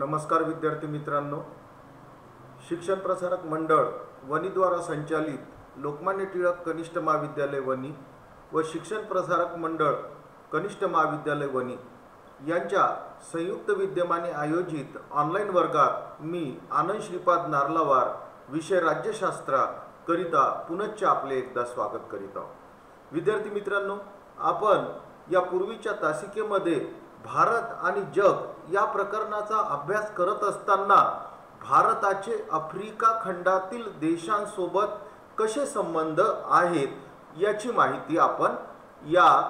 नमस्कार विद्यार्थी मित्रांनो, शिक्षण प्रसारक मंडळ वनी द्वारा संचालित लोकमान्य टिळक कनिष्ठ महाविद्यालय वनी व शिक्षण प्रसारक मंडळ कनिष्ठ महाविद्यालय वनी यांच्या संयुक्त विद्यमाने आयोजित ऑनलाईन वर्गात मी आनंद श्रीपाद नार्लावार विषय राज्यशास्त्र करिता पुनश्च आपले एकदा स्वागत करीत आहोत। विद्यार्थी मित्रांनो, आपण या पूर्वीच्या तासिकेमध्ये भारत आणि जग या प्रकरणाचा अभ्यास करत असताना भारताचे आफ्रिका खंडातील देशांसोबत कसे संबंध आहेत याची माहिती आपण या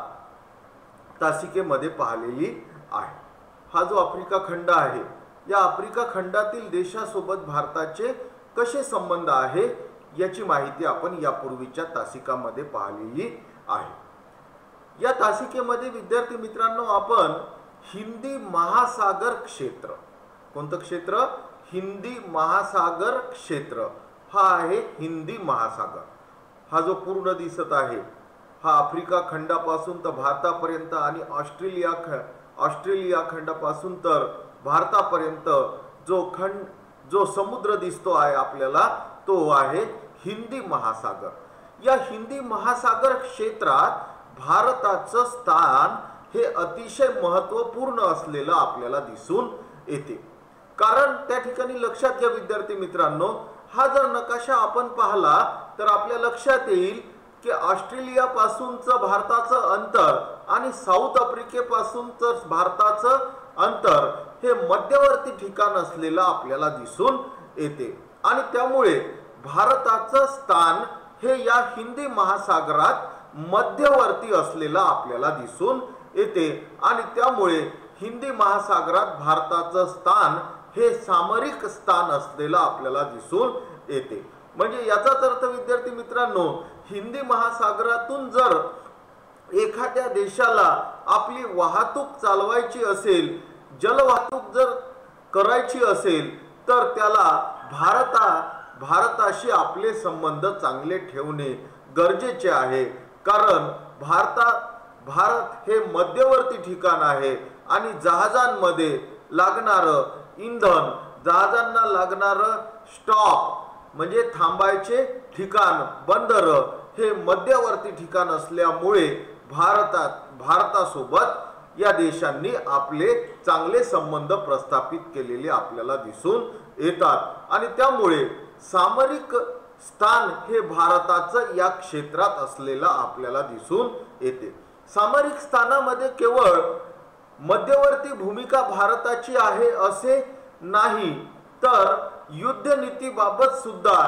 तासिकेमध्ये पाहिलेली आहे। हा जो आफ्रिका खंड आहे, या आफ्रिका खंडातील देशांसोबत भारताचे कसे संबंध आहे याची माहिती आपण यापूर्वीच्या तासिकामध्ये पाहिलेली आहे। या तासिकेमध्ये विद्यार्थी मित्रांनो, आपण हिंदी महासागर क्षेत्र, कोणतं क्षेत्र? हिंदी महासागर क्षेत्र। हा आहे हिंदी महासागर। हा जो पूर्ण दिसत आहे, हा आफ्रिका खंडापासून तर भारतापर्यंत आणि ऑस्ट्रेलिया खंडापासून तर भारतापर्यंत जो समुद्र दिसतो आहे आपल्याला, तो आहे हिंदी महासागर। या हिंदी महासागर क्षेत्रात भारताचं स्थान हे अतिशय महत्त्वपूर्ण असलेलं आपल्याला दिसून येते। कारण त्या ठिकाणी लक्षात घ्या विद्यार्थी मित्रांनो, हा जर नकाशा आपण पाहिला तर आपल्या लक्षात येईल की ऑस्ट्रेलिया पासूनचं भारताचं अंतर आणि साऊथ आफ्रिकेपासूनचं भारताचं अंतर हे मध्यवर्ती ठिकाण असलेलं आपल्याला दिसून येते आणि त्यामुळे भारताचं स्थान हे या हिंदी महासागरात मध्यवर्ती असलेलं आपल्याला दिसून येते आणि त्यामुळे हिंदी महासागरात भारताचं स्थान हे सामरिक स्थान असलेलं आपल्याला दिसून येते। म्हणजे याचाच अर्थ विद्यार्थी मित्रांनो, हिंदी महासागरातून जर एखाद्या देशाला आपली वाहतूक चालवायची असेल, जलवाहतूक जर करायची असेल, तर त्याला भारताशी आपले संबंध चांगले ठेवणे गरजेचे आहे। कारण भारत हे मध्यवर्ती ठिकाण आहे आणि जहाजांमध्ये लागणारं इंधन, जहाजांना लागणारं स्टॉप म्हणजे थांबायचे ठिकाण, बंदर हे मध्यवर्ती ठिकाण असल्यामुळे भारतासोबत या देशांनी आपले चांगले संबंध प्रस्थापित केलेले आपल्याला दिसून येतात आणि त्यामुळे सामरिक स्थान हे भारताचं या क्षेत्रात असलेलं आपल्याला दिसून येते। सामरिक स्थानामध्ये केवळ मध्यवर्ती भूमिका भारताची आहे असे नाही, तर युद्धनीतीबाबत सुद्धा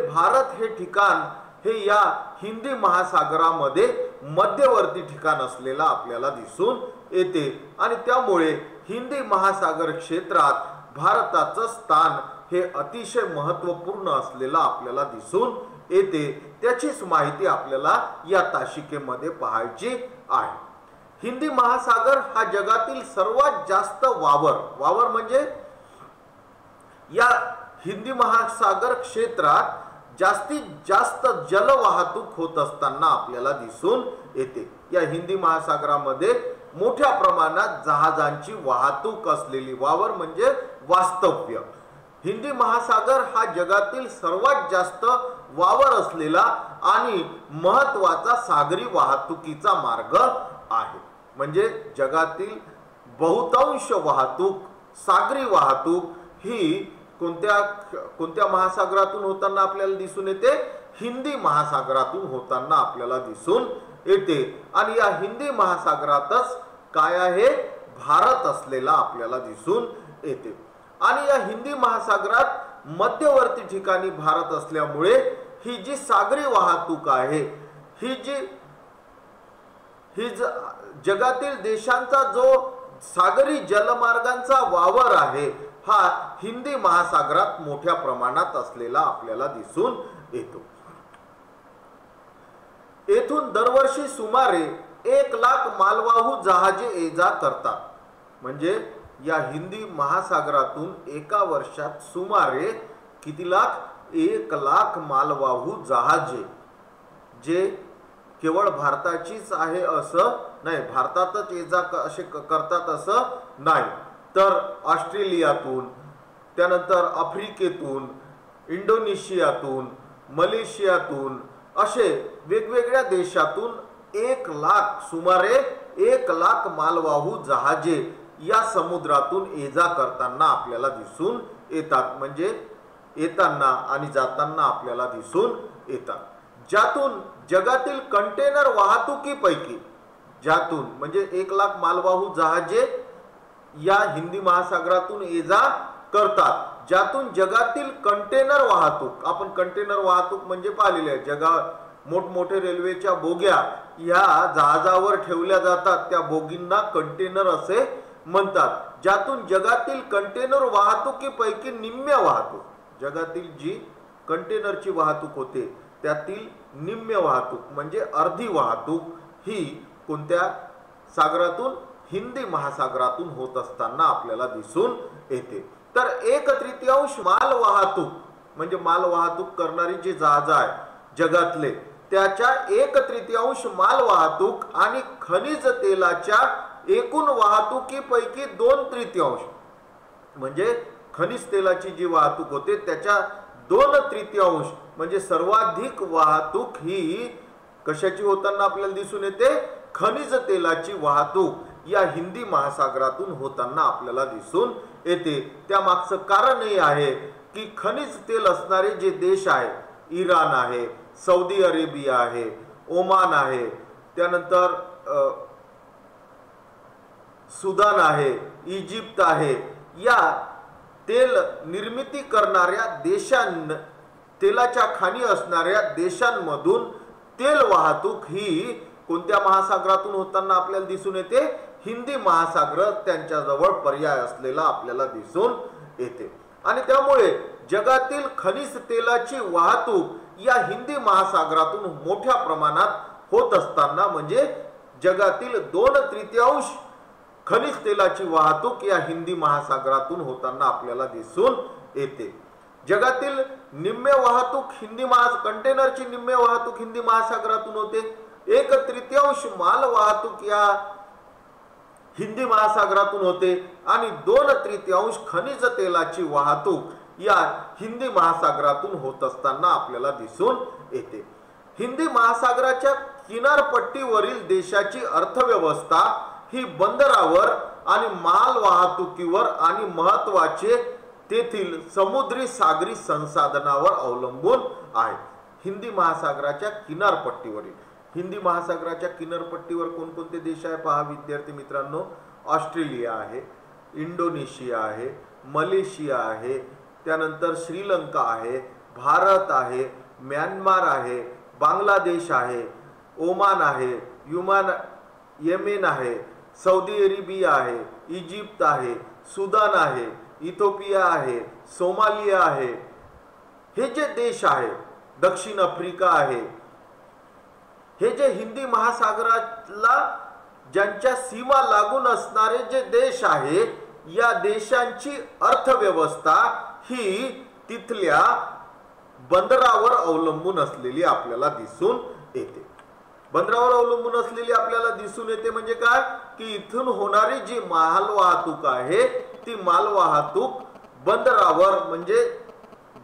भारत हे ठिकाण हे या हिंदी महासागरामध्ये मध्यवर्ती ठिकाण असलेलं आपल्याला दिसून येते आणि त्यामुळे हिंदी महासागर क्षेत्रात भारताचं स्थान हे अतिशय महत्त्वपूर्ण असलेलं आपल्याला दिसून येते। त्याचीच माहिती आपल्याला या तासिकेमध्ये पाहायची आहे। हिंदी महासागर हा जगातील सर्वात जास्त वावर म्हणजे या हिंदी महासागर क्षेत्रात जास्तीत जास्त जलवाहतूक होत असताना आपल्याला दिसून येते। या हिंदी महासागरामध्ये मोठ्या प्रमाणात जहाजांची वाहतूक असलेली वावर म्हणजे वास्तव्य। हिंदी महासागर हा जगातील सर्वात जास्त वावर असलेला आणि महत्त्वाचा सागरी वाहतुकीचा मार्ग आहे। म्हणजे जगातील बहुतांश वाहतूक, सागरी वाहतूक ही कोणत्या महासागरातून होताना आपल्याला दिसून येते? हिंदी महासागरातून होताना आपल्याला दिसून येते आणि या हिंदी महासागरातच काय आहे? भारत असलेला आपल्याला दिसून येते आणि या हिंदी महासागरात मध्यवर्ती ठिकाणी भारत असल्यामुळे ही जी सागरी वाहतूक आहे, ही जगातील देशांचा जो सागरी जलमार्गांचा वावर आहे, हा हिंदी महासागरात मोठ्या प्रमाणात असलेला आपल्याला दिसून येतो। येथून दरवर्षी सुमारे 1 लाख मालवाहू जहाजे ये-जा करतात। म्हणजे या हिंदी महासागरातून एका वर्षात सुमारे किती लाख? 1 लाख मालवाहू जहाजे, जे केवळ भारताचीच आहे असं नाही, भारतातच ये-जा असे करतात असं नाही, तर ऑस्ट्रेलियातून, त्यानंतर आफ्रिकेतून, इंडोनेशियातून, मलेशियातून असे वेगवेगळ्या देशातून 1,00,000 सुमारे 1,00,000 मालवाहू जहाजे या समुद्रातून ये जा करताना आपल्याला दिसून येतात, म्हणजे येताना आणि जाताना आपल्याला दिसून येतात. ज्यातून जगातील कंटेनर वाहतुकीपैकी, ज्यातून म्हणजे 1,00,000 मालवाहू जहाजे या हिंदी महासागरातून ये जा करतात, ज्यातून जगातील कंटेनर वाहतूक, आपण कंटेनर वाहतूक म्हणजे पाहिलेले आहे, जगा मोठमोठे रेल्वेच्या बोग्या या जहाजावर ठेवल्या जातात, त्या बोगींना कंटेनर असे म्हणतात. ज्यातून जगातील कंटेनर वाहतुकीपैकी निम्म्या वाहतूक, जगातील जी कंटेनरची वाहतूक होते त्यातील निम्म्य वाहतूक म्हणजे अर्धी वाहतूक ही कोणत्या सागरातून, हिंदी महासागरातून होत असताना आपल्याला दिसून येते. तर 1/3 माल वाहतूक म्हणजे माल वाहतूक करणारी जी जहाज आहे जगातले, त्याच्या 1/3 माल वाहतूक आणि खनिज तेलाच्या एकूण वाहतुकीपैकी 2/3 म्हणजे खनिज तेलाची जी वाहतूक होते त्याच्या 2/3 म्हणजे सर्वाधिक वाहतूक ही कशाची होताना आपल्याला दिसून येते, खनिज तेलाची वाहतूक या हिंदी महासागरातून होताना आपल्याला दिसून येते. त्या मागचं कारण हे आहे की खनिज तेल असणारे जे देश आहे, इराण आहे, सौदी अरेबिया आहे, ओमान आहे, त्यानंतर सुदान आहे, इजिप्त आहे, या तेल निर्मिती करणाऱ्या तेलाच्या खाणी असणाऱ्या देशांमधून तेल वाहतूक ही कोणत्या महासागरातून होताना आपल्याला दिसून येते, हिंदी महासागर त्यांच्याजवळ पर्याय असलेला आपल्याला दिसून येते. आणि त्यामुळे जगातील खनिज तेलाची वाहतूक या हिंदी महासागरातून मोठ्या प्रमाणात होत असताना, म्हणजे जगातील 2/3 खनिज तेलाची वाहतूक या हिंदी महासागरातून होताना आपल्याला दिसून येते. जगातील निम्मे वाहतूक कंटेनरची निम्मे वाहतूक हिंदी महासागरातून होते. 1/3 माल वाहतूक या हिंदी महासागरातून होते आणि 2/3 खनिज तेलाची वाहतूक या हिंदी महासागरातून होत असताना आपल्याला दिसून येते. हिंदी महासागराच्या किनारपट्टीवरील देशाची अर्थव्यवस्था ही बंदरावर आणि माल वाहतुकीवर आणि महत्वाचे तेथील समुद्री सागरी संसाधनावर अवलंबून आहे. हिंदी महासागराच्या किनारपट्टीवरील, हिंदी महासागराच्या किनारपट्टीवर कोणकोणते देश आहे पहा विद्यार्थी मित्रांनो, ऑस्ट्रेलिया आहे, इंडोनेशिया आहे, मलेशिया आहे, त्यानंतर श्रीलंका आहे, भारत आहे, म्यानमार आहे, बांगलादेश आहे, ओमान आहे, येमेन आहे, सौदी अरेबिया आहे, इजिप्त आहे, सुदान आहे, इथिओपिया आहे, सोमालिया आहे. हे जे देश आहे, दक्षिण आफ्रिका आहे, हे जे हिंदी महासागराला ज्यांच्या सीमा लागून असणारे जे देश आहे, या देशांची अर्थव्यवस्था ही तिथल्या बंदरावर अवलंबून असलेली आपल्याला दिसून येते. बंदरावर अवलंबून असलेली आपल्याला दिसून येते म्हणजे काय की इथून होणारी जी माल वाहतूक आहे ती माल वाहतूक बंदरावर, म्हणजे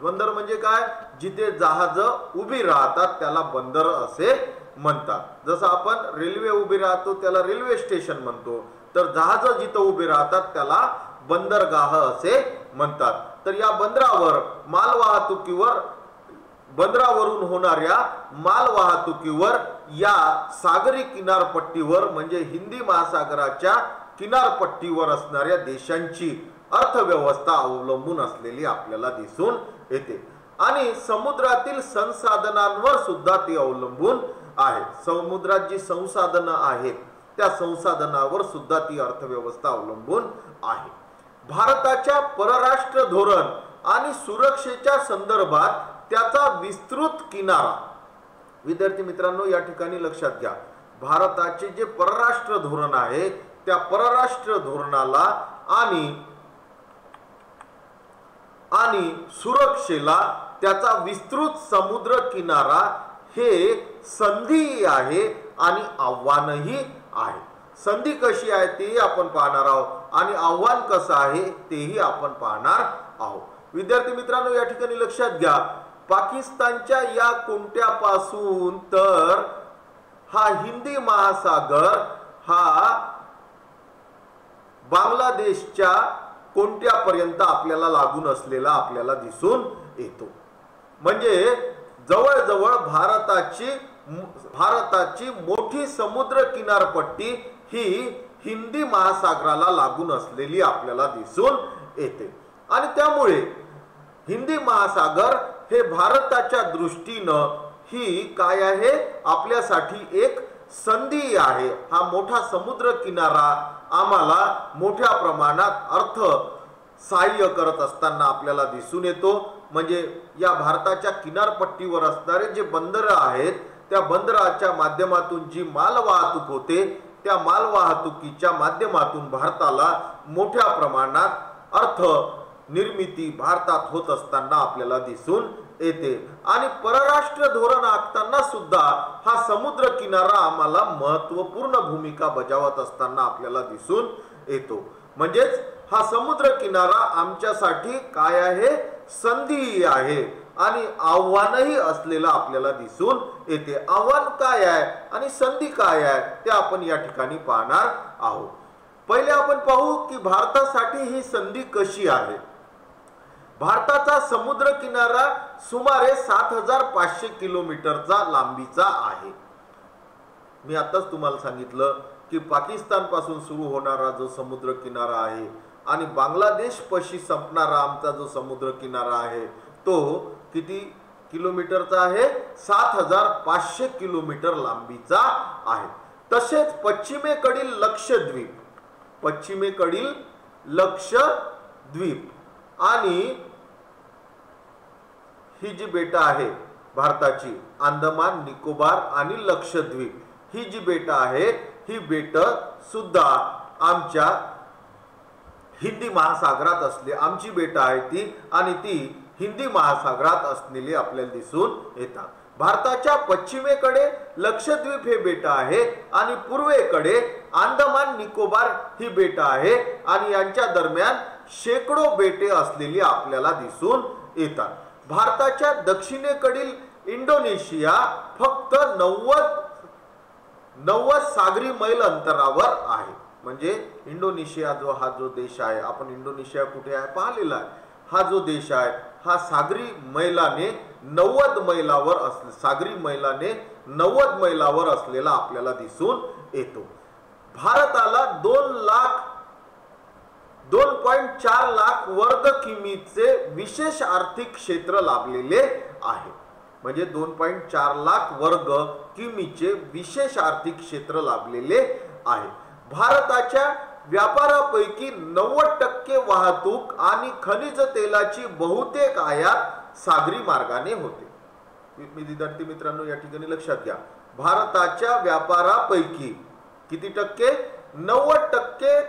बंदर म्हणजे काय, जिथे जहाज उभी राहतात त्याला बंदर असे म्हणतात. जसं आपण रेल्वे उभी राहतो त्याला रेल्वे स्टेशन म्हणतो, तर जहाज जिथे उभी राहतात त्याला बंदरगाह असे म्हणतात. तर या बंदरावर माल वाहतुकीवर, बंदरावरून होणाऱ्या माल वाहतुकीवर या सागरी किनारपट्टीवर म्हणजे हिंदी महासागराच्या किनारपट्टीवर असणाऱ्या देशांची अर्थव्यवस्था अवलंबून असलेली आपल्याला दिसून येते. आणि समुद्रातील संसाधनांवर सुद्धा ती अवलंबून आहे. समुद्रात जी संसाधनं आहेत त्या संसाधनावर सुद्धा ती अर्थव्यवस्था अवलंबून आहे. भारताच्या परराष्ट्र धोरण आणि सुरक्षेच्या संदर्भात त्याचा विस्तृत किनारा, विद्यार्थी मित्रांनो या ठिकाणी लक्षात घ्या, भारताचे जे परराष्ट्र धोरण आहे त्या परराष्ट्र धोरणाला आणि सुरक्षेला त्याचा विस्तृत समुद्र किनारा हे संधी आहे आणि आव्हानही आहे. संधी कशी आहे तेही आपण पाहणार आहोत आणि आव्हान कसं आहे तेही आपण पाहणार आहोत. विद्यार्थी मित्रांनो, या ठिकाणी लक्षात घ्या, पाकिस्तानच्या या कोणत्यापासून तर हा हिंदी महासागर हा बांगलादेशच्या कोणत्यापर्यंत आपल्याला लागून असलेला आपल्याला दिसून येतो. म्हणजे जवळजवळ भारताची मोठी समुद्र किनारपट्टी ही हिंदी महासागराला लागून असलेली आपल्याला दिसून येते. आणि त्यामुळे हिंदी महासागर हे भारताच्या दृष्टीनं ही काय आहे, आपल्यासाठी एक संधी आहे. हा मोठा समुद्र किनारा आम्हाला मोठ्या प्रमाणात अर्थ सहाय्य करत असताना आपल्याला दिसून येतो. म्हणजे या भारताच्या किनारपट्टीवर असणारे जे बंदर आहेत, त्या बंदराच्या माध्यमातून जी माल वाहतूक होते, त्या माल वाहतुकीच्या माध्यमातून भारताला मोठ्या प्रमाणात अर्थ निर्मिती भारतात होत असताना आपल्याला दिसून येते. आणि परराष्ट्र धोरण आखताना सुद्धा हा समुद्र किनारा आम्हाला महत्त्वपूर्ण भूमिका बजावत असताना आपल्याला दिसून येतो. म्हणजेच हा समुद्र किनारा आमच्यासाठी काय आहे, संधी आहे आणि आव्हानही असलेला आपल्याला दिसून येते. आव्हान काय आहे आणि संधी काय आहे ते आपण या ठिकाणी पाहणार आहोत. पहिले आपण पाहू की भारतासाठी ही संधी कशी आहे. भारताचा समुद्र किनारा सुमारे 7500 किलोमीटरचा लांबीचा आहे. मी आताच तुम्हाला सांगितलं की पाकिस्तान पासून सुरू होणारा जो समुद्र किनारा आहे आणि बांगलादेश पाशी संपणारा आमचा जो समुद्र किनारा आहे तो किती किलोमीटरचा आहे, 7500 किलोमीटर लांबीचा आहे. तसेच पश्चिमेकडील लक्षद्वीप आणि ही जी बेटा आहे भारताची, अंदमान निकोबार आणि लक्षद्वीप, ही जी बेटा आहे ही बेट सुद्धा आमच्या हिंदी महासागरात असले आमची बेटा आहे ती, आणि ती हिंदी महासागरात असलेली आपल्याला दिसून येतात. भारताच्या पश्चिमेकडे लक्षद्वीप हे बेट आहे आणि पूर्वेकडे अंदमान निकोबार ही बेट आहे आणि यांच्या दरम्यान शेकडो बेटे असलेली आपल्याला दिसून येतात. भारताच्या दक्षिणेकडील इंडोनेशिया फक्त 90 सागरी मैल अंतरावर आहे. म्हणजे इंडोनेशिया हा जो देश आहे, आपण इंडोनेशिया कुठे आहे पाहिलेला आहे, हा जो देश आहे हा सागरी मैलाने 90 मैलावर असलेला आपल्याला दिसून येतो. भारताला 2.4 लाख वर्ग किमीचे विशेष आर्थिक क्षेत्र लाभलेले आहे. म्हणजे 2.4 लाख वर्ग किमीचे विशेष आर्थिक क्षेत्र लाभलेले आहे. भारताच्या व्यापारापैकी 90% वाहतूक आणि खनिज तेलाची बहुतेक आयात सागरी मार्गाने होते. विद्यार्थी मित्रांनो, या ठिकाणी लक्षात घ्या, भारताच्या व्यापारापैकी किती टक्के, 90%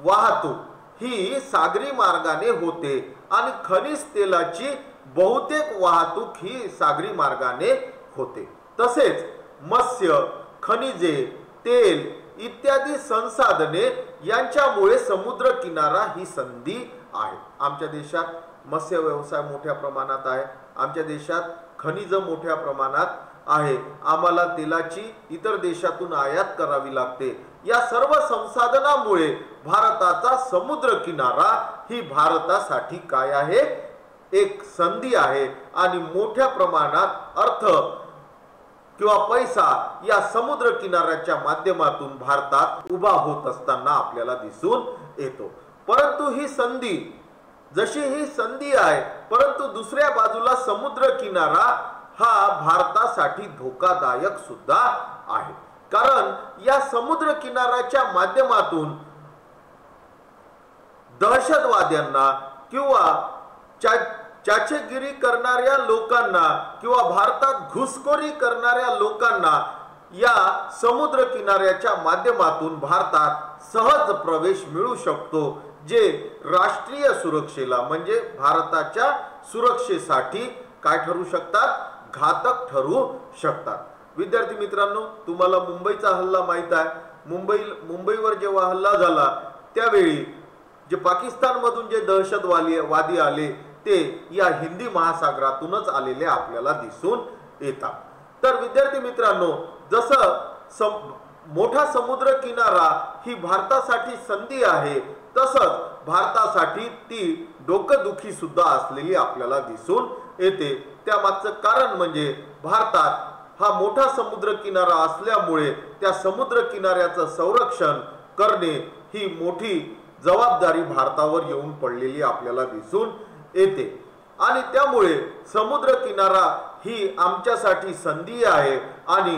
वाहतूक ही सागरी मार्गाने होते आणि खनिज तेलाची बहुतेक वाहतूक ही सागरी मार्गाने होते. तसेच मत्स्य, खनिजे, तेल इत्यादी संसाधने यांच्यामुळे समुद्र किनारा ही संधी आहे. आमच्या देशात मत्स्य व्यवसाय मोठ्या प्रमाणात आहे, आमच्या देशात खनिज मोठ्या प्रमाणात आहे, आम्हाला तेलाची इतर देशातून आयात करावी लागते. या सर्व संसाधनामुळे भारताचा समुद्र किनारा ही भारतासाठी काय आहे, एक संधी आहे आणि मोठ्या प्रमाणात अर्थ किंवा पैसा या समुद्र किनाऱ्याच्या माध्यमातून भारतात उभा होत असताना आपल्याला दिसून येतो. परंतु ही संधी, जशी ही संधी आहे, परंतु दुसऱ्या बाजूला समुद्र किनारा हा भारतासाठी धोकादायक सुद्धा आहे. कारण या समुद्र किनाऱ्याच्या माध्यमातून दहशतवाद्यांना किंवा चाचेगिरी करणाऱ्या लोकांना किंवा भारतात घुसखोरी करणाऱ्या लोकांना या समुद्र किनाऱ्याच्या माध्यमातून भारतात सहज प्रवेश मिळू शकतो, जे राष्ट्रीय सुरक्षेला म्हणजे भारताच्या सुरक्षेसाठी काय ठरू शकतात, घातक ठरू शकतात. विद्यार्थी मित्रांनो, तुम्हाला मुंबईचा हल्ला माहित आहे. मुंबईवर जेव्हा हल्ला झाला त्यावेळी जे पाकिस्तानमधून जे दहशतवादी आले ते या हिंदी महासागरातूनच आलेले आपल्याला दिसून येतात. तर विद्यार्थी मित्रांनो, जसं मोठा समुद्र किनारा ही भारतासाठी संधी आहे, तसंच भारतासाठी ती डोकदुखी सुद्धा असलेली आपल्याला दिसून येते. त्यामागचं कारण म्हणजे भारतात हा मोठा समुद्र किनारा असल्यामुळे त्या समुद्र किनाऱ्याचं संरक्षण करणे ही मोठी जबाबदारी भारतावर येऊन पडलेली आपल्याला दिसून येते. आणि त्यामुळे समुद्र किनारा ही आमच्यासाठी संधी आहे आणि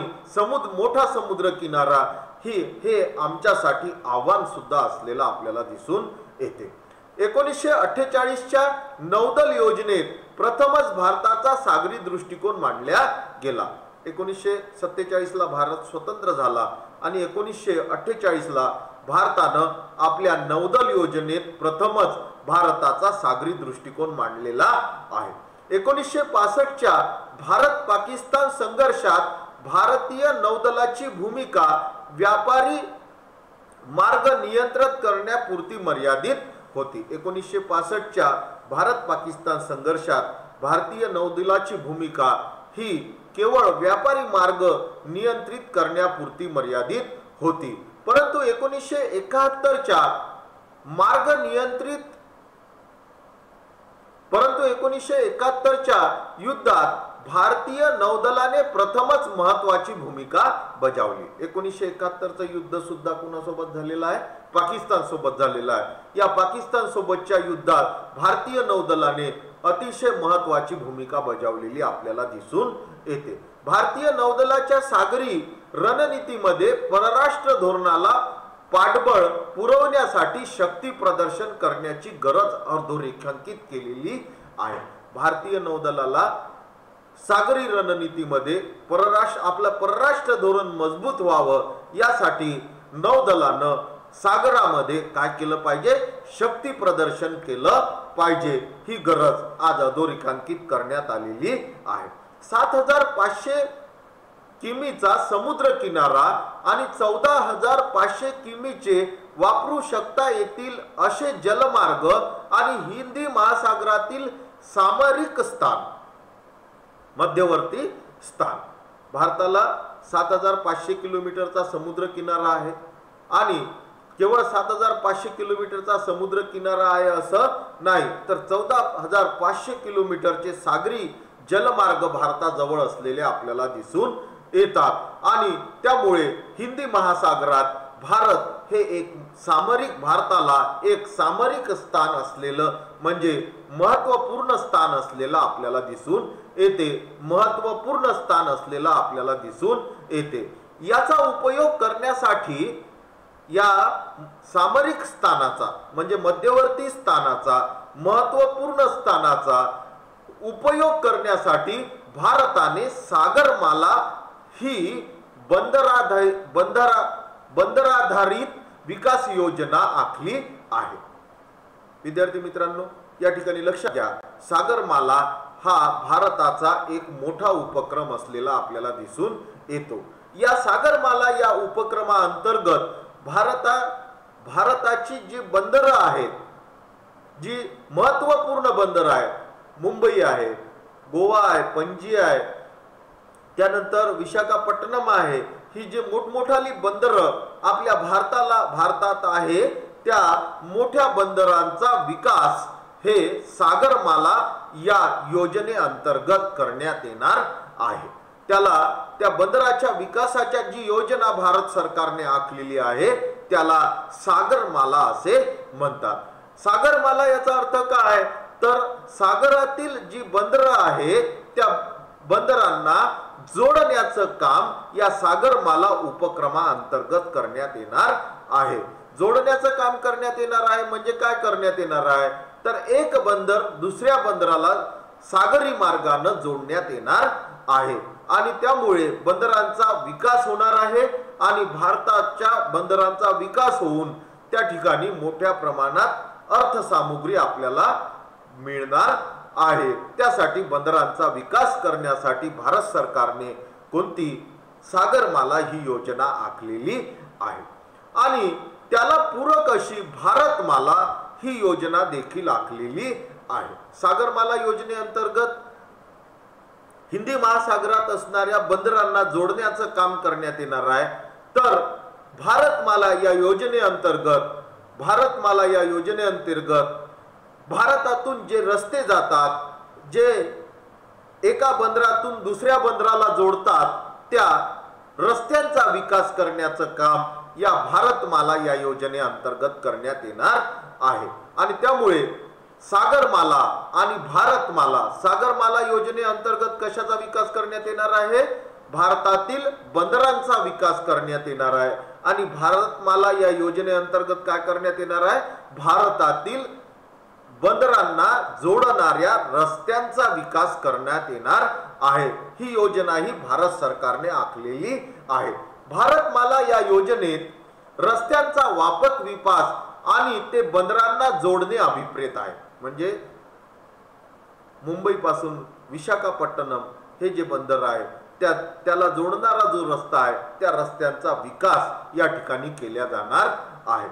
मोठा समुद्र किनारा हे आमच्यासाठी आव्हान सुद्धा असलेला आपल्याला दिसून येते. 1948च्या नौदल योजनेत प्रथमच भारताचा सागरी दृष्टिकोन मांडला गेला. 1947ला भारत स्वतंत्र झाला आणि 1948ला भारतानं आपल्या नौदल योजनेत प्रथमच भारताचा सागरी दृष्टिकोन मांडलेला आहे. 1965च्या भारत पाकिस्तान संघर्षात भारतीय नौदलाची भूमिका व्यापारी मार्ग नियंत्रित करण्यापुरती मर्यादित होती. 1965च्या भारत पाकिस्तान संघर्षात भारतीय नौदलाची भूमिका ही केवळ व्यापारी मार्ग नियंत्रित करण्यापुरती मर्यादित होती. परंतु 1971च्या युद्धात भारतीय नौदलाने प्रथमच महत्वाची भूमिका बजावली. 1971चं युद्ध सुद्धा कोणासोबत झालेलं आहे? पाकिस्तान सोबत झालेलं आहे. या पाकिस्तान सोबतच्या युद्धात भारतीय नौदलाने अतिशय महत्वाची भूमिका बजावलेली आपल्याला दिसून येते. भारतीय नौदलाच्या सागरी रणनीतीमध्ये परराष्ट्र धोरणाला पाठबळ पुरवण्यासाठी शक्ती प्रदर्शन करण्याची गरज अधोरेखित केलेली आहे. भारतीय नौदलाला सागरी रणनीतीमध्ये आपलं परराष्ट्र धोरण मजबूत व्हावं यासाठी नौदलानं सागरामध्ये काय केलं पाहिजे? शक्ती प्रदर्शन केलं पाहिजे. ही गरज आज अधोरेखित करण्यात आलेली आहे. 7500 किमीचा समुद्र किनारा आणि 14,500 किमीचे वापरू शकता येतील असे जलमार्ग आणि हिंदी महासागरातील सामरिक स्थान, मध्यवर्ती स्थान. भारताला 7500 किलोमीटरचा समुद्र किनारा आहे आणि केवळ 7500 किलोमीटरचा समुद्र किनारा आहे असं नाही, तर 14,500 किलोमीटरचे सागरी जलमार्ग भारताजवळ असलेले आपल्याला दिसून येतात. आणि त्यामुळे हिंदी महासागरात भारताला एक सामरिक स्थान असलेलं म्हणजे महत्त्वपूर्ण स्थान असलेलं आपल्याला दिसून येते. याचा उपयोग करण्यासाठी या सामरिक स्थानाचा म्हणजे मध्यवर्ती स्थानाचा, महत्त्वपूर्ण स्थानाचा उपयोग करण्यासाठी भारताने सागरमाला ही बंदराधारित विकास योजना आखली आहे. विद्यार्थी मित्रांनो, या ठिकाणी लक्षात घ्या, सागरमाला हा भारताचा एक मोठा उपक्रम असलेला आपल्याला दिसून येतो. या सागरमाला या उपक्रमाअंतर्गत भारताची जी बंदरं आहेत, जी महत्त्वपूर्ण बंदरं आहेत, मुंबई आहे, गोवा आहे, पणजी आहे, त्यानंतर विशाखापट्टणम आहे, ही जी मोठमोठाली बंदरं आपल्या भारतात आहे, त्या मोठ्या बंदरांचा विकास हे सागरमाला या योजनेअंतर्गत करण्यात येणार आहे. त्या बंदराच्या विकासाच्या जी योजना भारत सरकारने आखलेली आहे त्याला सागरमाला असे म्हणतात. सागरमाला याचा अर्थ काय? तर सागरातील जी बंदरं आहे त्या बंदरांना जोडण्याचं काम या सागरमाला उपक्रमाअंतर्गत करण्यात येणार आहे. जोडण्याचं काम करण्यात येणार आहे म्हणजे काय करण्यात येणार आहे? तर एक बंदर दुसऱ्या बंदराला सागरी मार्गाने जोडण्यात येणार आहे आणि त्यामुळे बंदरांचा विकास होणार आहे आणि भारताच्या बंदरांचा विकास होऊन त्या ठिकाणी मोठ्या प्रमाणात अर्थसामुग्री आपल्याला मिळणार आहे. त्यासाठी बंदरांचा विकास करण्यासाठी भारत सरकारने कोणती सागरमाला ही योजना आखलेली आहे आणि त्याला पूरक अशी भारतमाला ही योजना देखील आखलेली आहे। सागरमाला योजनेअंतर्गत हिंदी महासागरात असणाऱ्या बंदरांना जोडण्याचं काम करण्यात येणार आहे। तर भारतमाला या योजनेअंतर्गत भारतातून जे रस्ते जातात, जे एका बंदरातून दुसऱ्या बंदराला जोडतात, त्या रस्त्यांचा विकास करण्याचं काम या भारतमाला या योजनेअंतर्गत करण्यात येणार आहे। आणि त्यामुळे सागरमाला आणि भारतमाला, सागरमाला योजनेअंतर्गत कशाचा विकास करण्यात येणार आहे? भारतातील बंदरांचा विकास करण्यात येणार आहे। आणि भारतमाला या योजनेअंतर्गत काय करण्यात येणार आहे? भारतातील बंदरांना जोडणाऱ्या रस्त्यांचा विकास करण्यात येणार आहे। ही योजना ही भारत सरकारने आखलेली आहे। भारतमाला या योजनेत रस्त्यांचा व्यापक विकास आणि ते बंदरांना जोडणे अभिप्रेत आहे। म्हणजे मुंबई पासून विशाखापट्टणम हे जे बंदर आहे त्याला जोडणारा जो रस्ता आहे त्या रस्त्यांचा विकास या ठिकाणी केला जाणार आहे।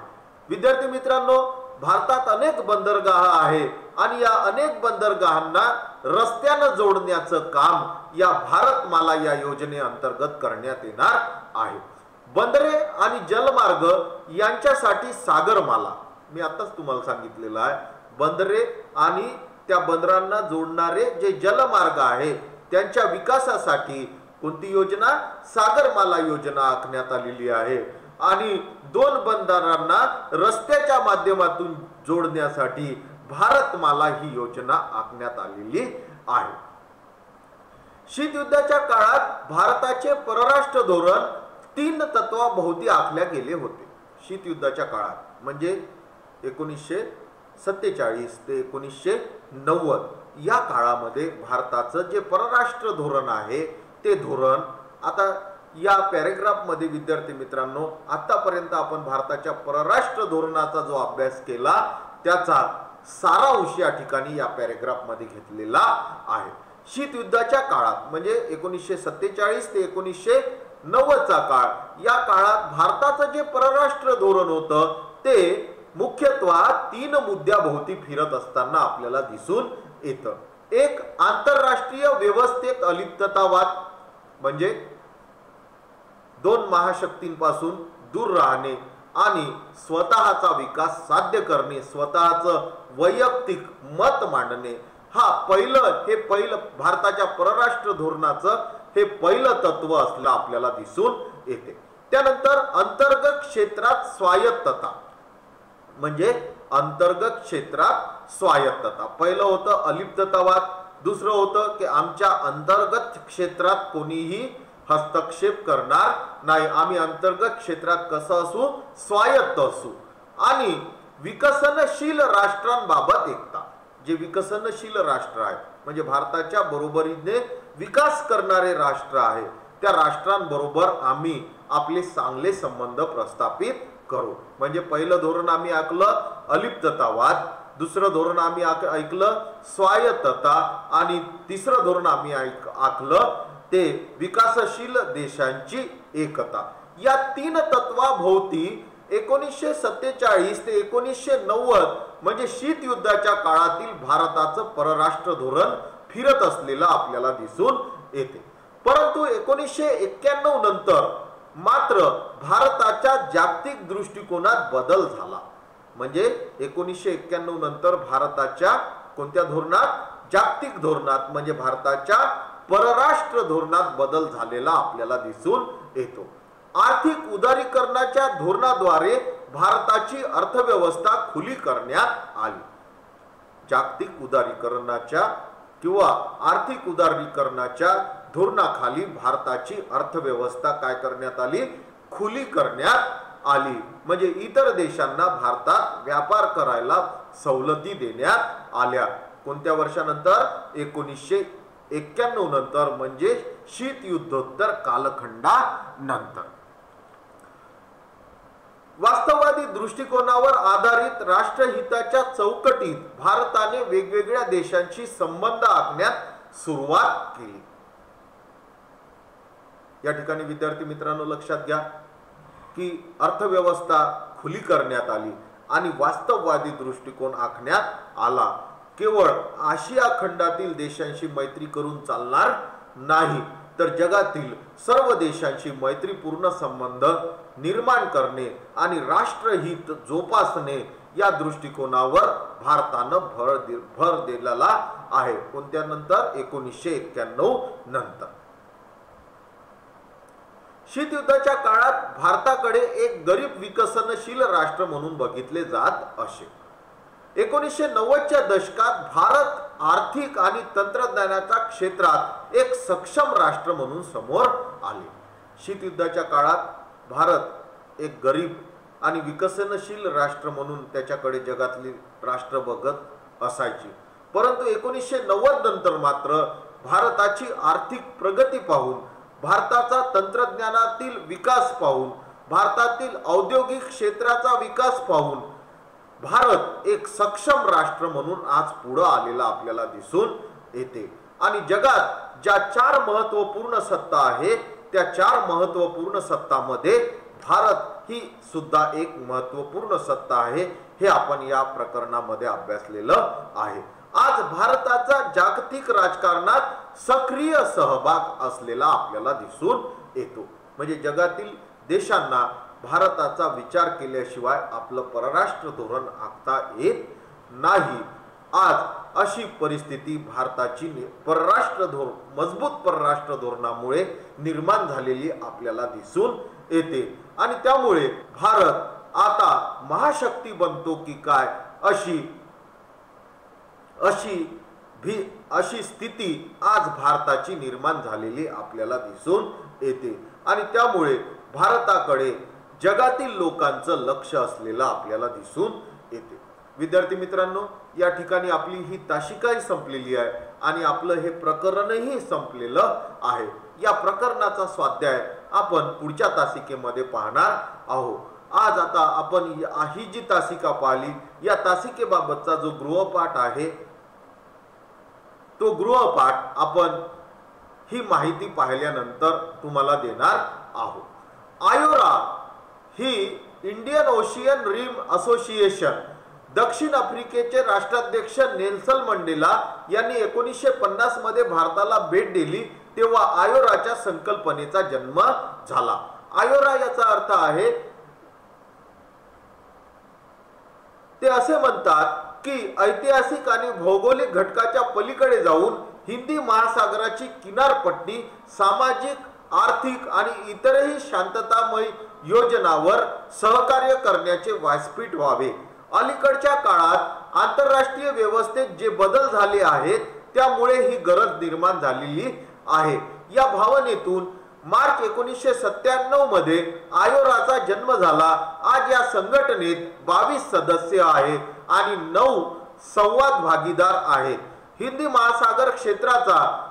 विद्यार्थी मित्रांनो, भारतात अनेक बंदरगाह आहे आणि या अनेक बंदरगाहांना रस्त्याने जोडण्याचं काम या भारतमाला या योजनेअंतर्गत करण्यात येणार आहे। बंदरे आणि जलमार्ग यांच्यासाठी सागरमाला, मी आताच तुम्हाला सांगितलेलं आहे, बंदरे आणि त्या बंदरांना जोडणारे जे जलमार्ग आहे त्यांच्या विकासासाठी कोणती योजना? सागरमाला योजना आखण्यात आलेली आहे। आणि दोन बंदरांना रस्त्याच्या माध्यमातून जोडण्यासाठी भारतमाला ही योजना आखण्यात आलेली आहे। शीतयुद्धाच्या काळात भारताचे परराष्ट्र धोरण 3 तत्वाभोवती आखले गेले होते। शीतयुद्धाच्या काळात म्हणजे 1947 ते 1990 या काळामध्ये भारताचं जे परराष्ट्र धोरण आहे ते धोरण, आता या पॅरेग्राफ मध्ये विद्यार्थी मित्रांनो आतापर्यंत आपण भारताच्या परराष्ट्र धोरणाचा जो अभ्यास केला त्याचा सारांश या ठिकाणी या पॅरेग्राफ मध्ये घेतलेला आहे। शीतयुद्धाच्या काळात म्हणजे 1947 ते 1990 चा काळ, या काळात भारताचं जे परराष्ट्र धोरण होतं ते मुख्यत्वे 3 मुद्द्याभोवती फिरत असताना आपल्याला दिसून येतं। एक, आंतरराष्ट्रीय व्यवस्थेत अलिप्ततावाद म्हणजे 2 महाशक्तींपासून दूर राहणे आणि स्वतःचा विकास साध्य करणे, स्वतःचं वैयक्तिक मत मांडणे, हा पहिलं भारताच्या परराष्ट्र धोरणाचं हे पहिलं तत्व असलं आपल्याला दिसून येते। त्यानंतर अंतर्गत क्षेत्रात स्वायत्तता म्हणजे अंतर्गत क्षेत्रात स्वायत्तता, पहिलं होतं अलिप्ततावाद, दुसरं होतं की आमच्या अंतर्गत क्षेत्रात कोणीही हस्तक्षेप करणार नाही, आम्ही अंतर्गत क्षेत्रात कसं असू, स्वायत्त असू। आणि विकसनशील राष्ट्रांबाबत एकता, जे विकसनशील राष्ट्र आहे म्हणजे भारताच्या बरोबरीने विकास करणारे राष्ट्र आहे त्या राष्ट्रांबरोबर आम्ही आपले चांगले संबंध प्रस्थापित करू। म्हणजे पहिलं धोरण आम्ही ऐकलं अलिप्ततावाद, दुसरं धोरण आम्ही ऐकलं स्वायत्तता आणि तिसरं धोरण आम्ही ऐकलं ते विकासशील देशांची एकता। या 3 तत्वाभोवती 1947 ते 1990 म्हणजे शीतयुद्धाच्या काळातील भारताचं परराष्ट्र धोरण फिरत असलेलं आपल्याला दिसून येते। परंतु 1991 नंतर मात्र भारताच्या जागतिक दृष्टिकोनात बदल झाला। म्हणजे 1991 नंतर भारताच्या कोणत्या धोरणात? जागतिक धोरणात म्हणजे भारताच्या परराष्ट्र धोरणात बदल झालेला आपल्याला दिसून येतो। आर्थिक उदारीकरणाच्या धोरणाद्वारे भारताची अर्थव्यवस्था खुली करण्यात आली। जागतिक उदारीकरणाच्या किंवा आर्थिक उदारीकरणाच्या धोरणाखाली भारताची अर्थव्यवस्था काय करण्यात आली? खुली करण्यात आली। म्हणजे इतर देशांना भारतात व्यापार करायला सवलती देण्यात आल्या। कोणत्या वर्षानंतर? 1991 नंतर म्हणजे शीतयुद्धोत्तर कालखंडानंतर। वास्तववादी दृष्टिकोनावर आधारित राष्ट्रहिताच्या चौकटीत भारताने वेगवेगळ्या देशांशी संबंध आखण्यास सुरुवात केली। या ठिकाणी विद्यार्थी मित्रांनो लक्षात घ्या, की अर्थव्यवस्था खुली करण्यात आली आणि वास्तववादी दृष्टिकोन आखण्यात आला. केवळ आशिया खंडातील देशांशी मैत्री करून चालणार नाही, तर जगातील सर्व देशांशी मैत्रीपूर्ण संबंध निर्माण करणे आणि राष्ट्रहित जोपासणे या दृष्टिकोनावर भारतानं भर दिलेला आहे. कोणत्या नंतर? 1991 नंतर. शीतयुद्धाच्या काळात भारताकडे एक गरीब विकसनशील राष्ट्र म्हणून बघितले जात असे. 1990च्या दशकात भारत आर्थिक आणि तंत्रज्ञानाच्या क्षेत्रात एक सक्षम राष्ट्र म्हणून समोर आले. शीतयुद्धाच्या काळात भारत एक गरीब आणि विकसनशील राष्ट्र म्हणून त्याच्याकडे जगातली राष्ट्र बघत असायची. परंतु 1990 नंतर मात्र भारताची आर्थिक प्रगती पाहून, भारताचा तंत्रज्ञानातील विकास पाहून, भारतातील औद्योगिक क्षेत्राचा विकास पाहून भारत एक सक्षम राष्ट्र म्हणून आज पुढे आलेला आपल्याला दिसून येते. आणि जगात ज्या 4 महत्त्वपूर्ण सत्ता आहेत त्या 4 महत्त्वपूर्ण सत्तांमध्ये भारत ही सुद्धा एक महत्त्वपूर्ण सत्ता आहे. हे आपण या प्रकरणामध्ये अभ्यासलेलं आहे. आज भारताचा जागतिक राजकारणात सक्रिय सहभाग असलेला आपल्याला दिसून येतो. म्हणजे जगातील देशांना भारताचा विचार केल्याशिवाय आपलं परराष्ट्र धोरण आखता येत नाही. आज अशी परिस्थिती भारताची मजबूत परराष्ट्र धोरणामुळे निर्माण झालेली आपल्याला दिसून येते. आणि त्यामुळे भारत आता महाशक्ती बनतो की काय अशी स्थिती आज भारताची निर्माण झालेली आपल्याला दिसून येते. आणि त्यामुळे भारताकडे जगातील लोकांचं लक्ष असलेलं आपल्याला दिसून येते. विद्यार्थी मित्रांनो, या ठिकाणी आपली ही तासिकाही संपलेली आहे आणि आपलं हे प्रकरणही संपलेलं आहे. या प्रकरणाचा स्वाध्याय आपण पुढच्या तासिकेमध्ये पाहणार आहोत. आज आता आपण ही जी तासिका पाहिली या तासिकेबाबतचा जो गृहपाठ आहे तो गृहपाठ आपण ही माहिती पाहिल्यानंतर तुम्हाला देणार आहोत. आयोरा ही इंडियन ओशियन रिम असोसिएशन दक्षिण आफ्रिकेचे राष्ट्राध्यक्ष नेल्सन मंडेला यांनी 1950 मध्ये भारताला भेट दिली तेव्हा आयोराच्या संकल्पनेचा जन्म झाला. आयोरा याचा अर्थ आहे, ते असे म्हणतात की ऐतिहासिक आणि भौगोलिक घटकाच्या पलीकडे जाऊन हिंदी महासागराची किनारपट्टी सामाजिक, आर्थिक आणि इतरही शांततामय योजनांवर सहकार्य करण्याचे व्यासपीठ व्हावे. अलीकडच्या काळात आंतरराष्ट्रीय व्यवस्थेत जे बदल झाले आहेत त्यामुळे ही गरज निर्माण झालेली आहे. या भावनेतून मार्च 1997 मध्ये आयोराचा जन्म झाला. आज या संघटनेत 22 सदस्य आहेत आणि 9 संवाद भागीदार आहेत. हिंदी महासागर क्षेत्राचा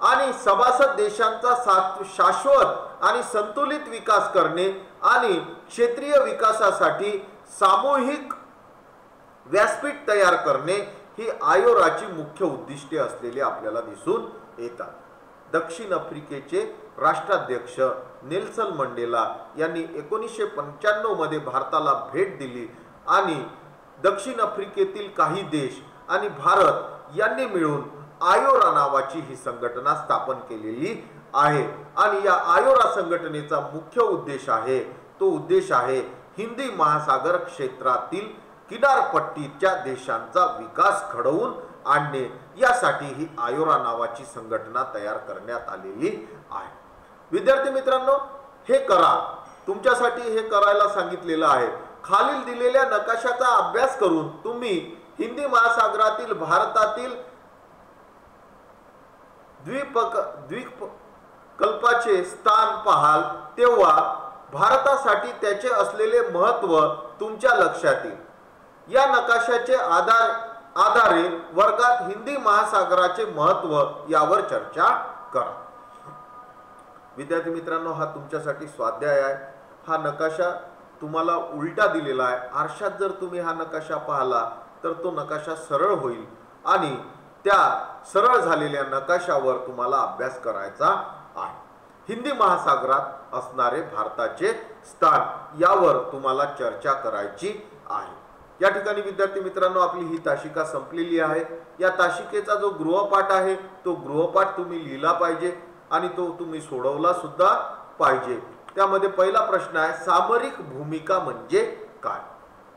आणि सभासद देशांचा शाश्वत आणि संतुलित विकास करणे आणि क्षेत्रीय विकासासाठी सामूहिक व्यासपीठ तयार करणे ही आयोराची मुख्य उद्दिष्टे असलेली आपल्याला दिसून येतात. दक्षिण आफ्रिकेचे राष्ट्राध्यक्ष नेल्सन मंडेला यांनी 1995 मध्ये भारताला भेट दिली आणि दक्षिण आफ्रिकेतील काही देश आणि भारत यांनी मिळून आयोरा नावाची ही संघटना स्थापन केलेली आहे. आणि या आयोरा संघटनेचा मुख्य उद्देश आहे हिंदी महासागर क्षेत्रातील किनारपट्टीच्या देशांचा विकास घडवून आणणे. यासाठी ही आयोरा नावाची संघटना तयार करण्यात आलेली आहे. विद्यार्थी मित्रांनो, हे करा, तुमच्यासाठी हे करायला सांगितलेलं आहे. खालील दिलेल्या नकाशाचा अभ्यास करून तुम्ही हिंदी महासागरातील भारतातील द्वीपकल्पाचे स्थान पाहाल तेव्हा भारतासाठी त्याचे असलेले महत्त्व तुमच्या लक्षात येईल. या नकाशाचे आधारे वर्गात हिंदी महासागराचे महत्त्व यावर चर्चा करा. विद्यार्थी मित्रांनो, हा तुमच्यासाठी स्वाध्याय आहे. हा नकाशा तुम्हाला उलटा दिलेला आहे. आरशात जर तुम्ही हा नकाशा पाहिला तर तो नकाशा सरळ होईल आणि त्या सरळ झालेल्या नकाशावर तुम्हाला अभ्यास करायचा आहे. हिंदी महासागरात असणारे भारताचे स्थान यावर तुम्हाला चर्चा करायची आहे। या ठिकाणी विद्यार्थी मित्रांनो आपली ही तासिका संपलेली आहे। या तासिकेचा जो गृहपाठ आहे तो गृहपाठ तुम्ही लिहिला पाहिजे आणि तो तुम्ही सोडवला सुद्धा पाहिजे। त्यामध्ये पहिला प्रश्न आहे सामरिक भूमिका म्हणजे काय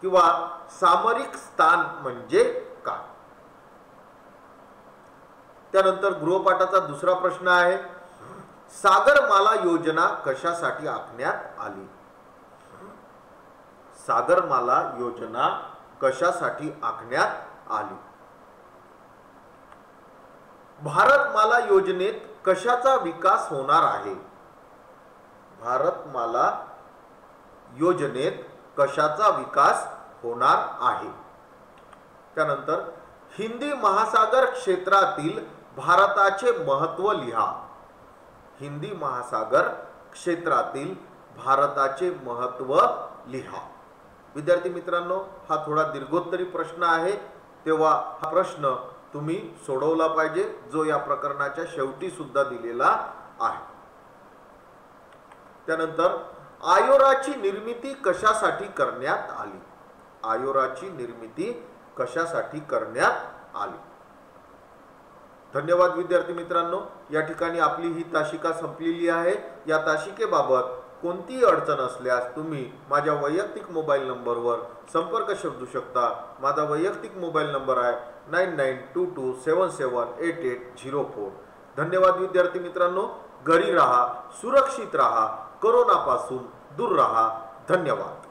किंवा सामरिक स्थान म्हणजे काय। त्यानंतर गृहपाठाचा दुसरा प्रश्न आहे सागरमाला योजना कशासाठी आखण्यात आली। सागरमाला योजना कशासाठी आखण्यात आली। भारतमाला योजनेत कशाचा विकास होणार आहे। भारतमाला योजनेत कशाचा विकास होणार आहे। त्यानंतर हिंदी महासागर क्षेत्रातील भारताचे महत्त्व लिहा। हिंदी महासागर क्षेत्रातील भारताचे महत्त्व लिहा। विद्यार्थी मित्रांनो हा थोडा दीर्घोत्तरी प्रश्न आहे, तेव्हा हा प्रश्न तुम्ही सोडवला पाहिजे जो या प्रकरणाच्या शेवटी सुद्धा दिलेला आहे। त्यानंतर आयोराची निर्मिती कशासाठी करण्यात आली। आयोराची निर्मिती कशासाठी करण्यात आली। धन्यवाद विद्यार्थी मित्रांनो, या ठिकाणी आपली ही तासिका संपलेली आहे। या तासिकेबाबत कोणतीही अडचण असल्यास तुम्ही माझ्या वैयक्तिक मोबाईल नंबरवर संपर्क साधू शकता। माझा वैयक्तिक मोबाईल नंबर आहे 9922778804। धन्यवाद विद्यार्थी मित्रांनो, घरी राहा, सुरक्षित राहा, कोरोनापासून दूर राहा। धन्यवाद।